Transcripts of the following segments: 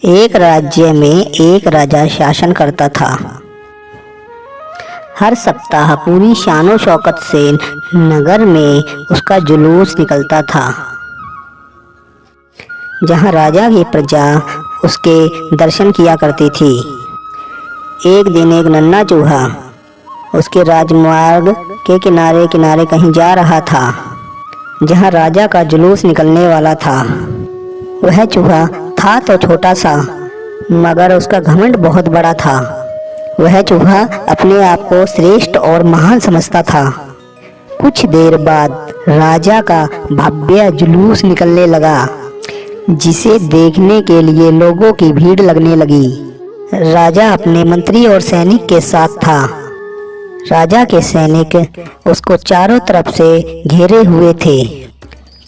एक राज्य में एक राजा शासन करता था। हर सप्ताह पूरी शानो शौकत से नगर में उसका जुलूस निकलता था, जहाँ राजा की प्रजा उसके दर्शन किया करती थी। एक दिन एक नन्हा चूहा उसके राजमार्ग के किनारे किनारे कहीं जा रहा था, जहाँ राजा का जुलूस निकलने वाला था। वह चूहा था तो छोटा सा, मगर उसका घमंड बहुत बड़ा था। वह चूहा अपने आप को श्रेष्ठ और महान समझता था। कुछ देर बाद राजा का भव्य जुलूस निकलने लगा, जिसे देखने के लिए लोगों की भीड़ लगने लगी। राजा अपने मंत्री और सैनिक के साथ था। राजा के सैनिक उसको चारों तरफ से घेरे हुए थे।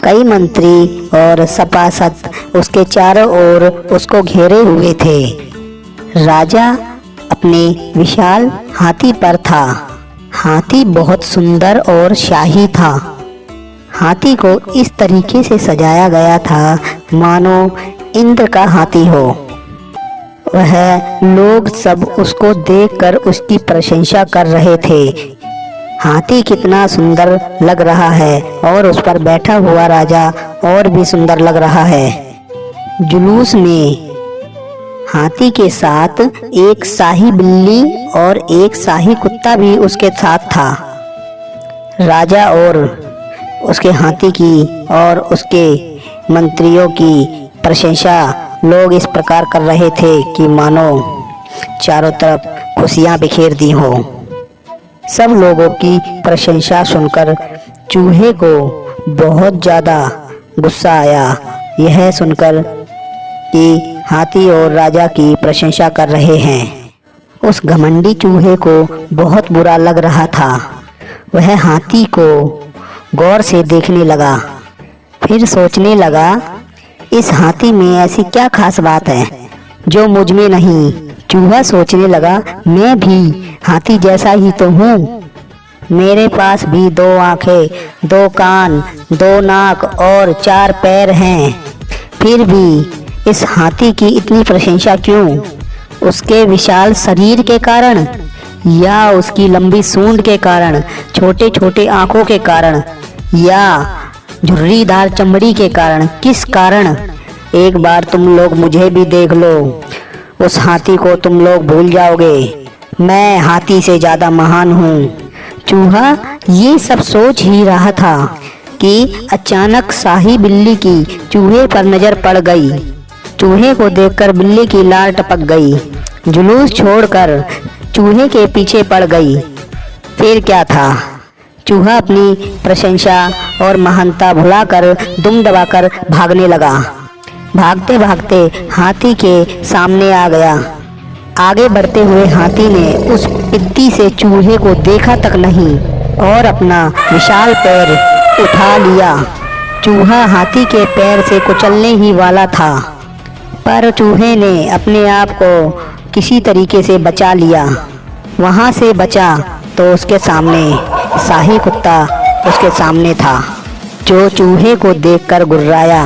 कई मंत्री और सपासद उसके चारों ओर उसको घेरे हुए थे। राजा अपने विशाल हाथी पर था। हाथी बहुत सुंदर और शाही था। हाथी को इस तरीके से सजाया गया था मानो इंद्र का हाथी हो। वह लोग सब उसको देखकर उसकी प्रशंसा कर रहे थे। हाथी कितना सुंदर लग रहा है और उस पर बैठा हुआ राजा और भी सुंदर लग रहा है। जुलूस में हाथी के साथ एक शाही बिल्ली और एक शाही कुत्ता भी उसके साथ था। राजा और उसके हाथी की और उसके मंत्रियों की प्रशंसा लोग इस प्रकार कर रहे थे कि मानो चारों तरफ खुशियां बिखेर दी हो। सब लोगों की प्रशंसा सुनकर चूहे को बहुत ज़्यादा गुस्सा आया। यह सुनकर कि हाथी और राजा की प्रशंसा कर रहे हैं, उस घमंडी चूहे को बहुत बुरा लग रहा था। वह हाथी को गौर से देखने लगा, फिर सोचने लगा, इस हाथी में ऐसी क्या खास बात है जो मुझ में नहीं। चूहा सोचने लगा, मैं भी हाथी जैसा ही तो हूँ। मेरे पास भी 2 आँखें, 2 कान, 2 नाक और 4 पैर हैं। फिर भी इस हाथी की इतनी प्रशंसा क्यों? उसके विशाल शरीर के कारण, या उसकी लंबी सूंड के कारण, छोटे छोटे आँखों के कारण, या झुर्रीदार चमड़ी के कारण? किस कारण? एक बार तुम लोग मुझे भी देख लो, उस हाथी को तुम लोग भूल जाओगे। मैं हाथी से ज़्यादा महान हूँ। चूहा ये सब सोच ही रहा था कि अचानक शाही बिल्ली की चूहे पर नज़र पड़ गई। चूहे को देखकर बिल्ली की लार टपक गई। जुलूस छोड़कर चूहे के पीछे पड़ गई। फिर क्या था, चूहा अपनी प्रशंसा और महानता भुलाकर दुम दबाकर भागने लगा। भागते भागते हाथी के सामने आ गया। आगे बढ़ते हुए हाथी ने उस पित्ती से चूहे को देखा तक नहीं और अपना विशाल पैर उठा लिया। चूहा हाथी के पैर से कुचलने ही वाला था, पर चूहे ने अपने आप को किसी तरीके से बचा लिया। वहाँ से बचा तो उसके सामने शाही कुत्ता उसके सामने था, जो चूहे को देखकर गुर्राया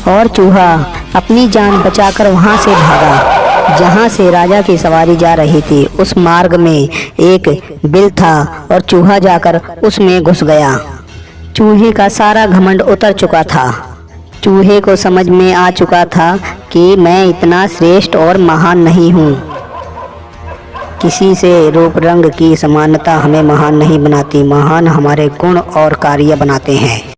और चूहा अपनी जान बचाकर वहाँ से भागा जहाँ से राजा की सवारी जा रही थी। उस मार्ग में एक बिल था और चूहा जाकर उसमें घुस गया। चूहे का सारा घमंड उतर चुका था। चूहे को समझ में आ चुका था कि मैं इतना श्रेष्ठ और महान नहीं हूँ। किसी से रूप रंग की समानता हमें महान नहीं बनाती, महान हमारे गुण और कार्य बनाते हैं।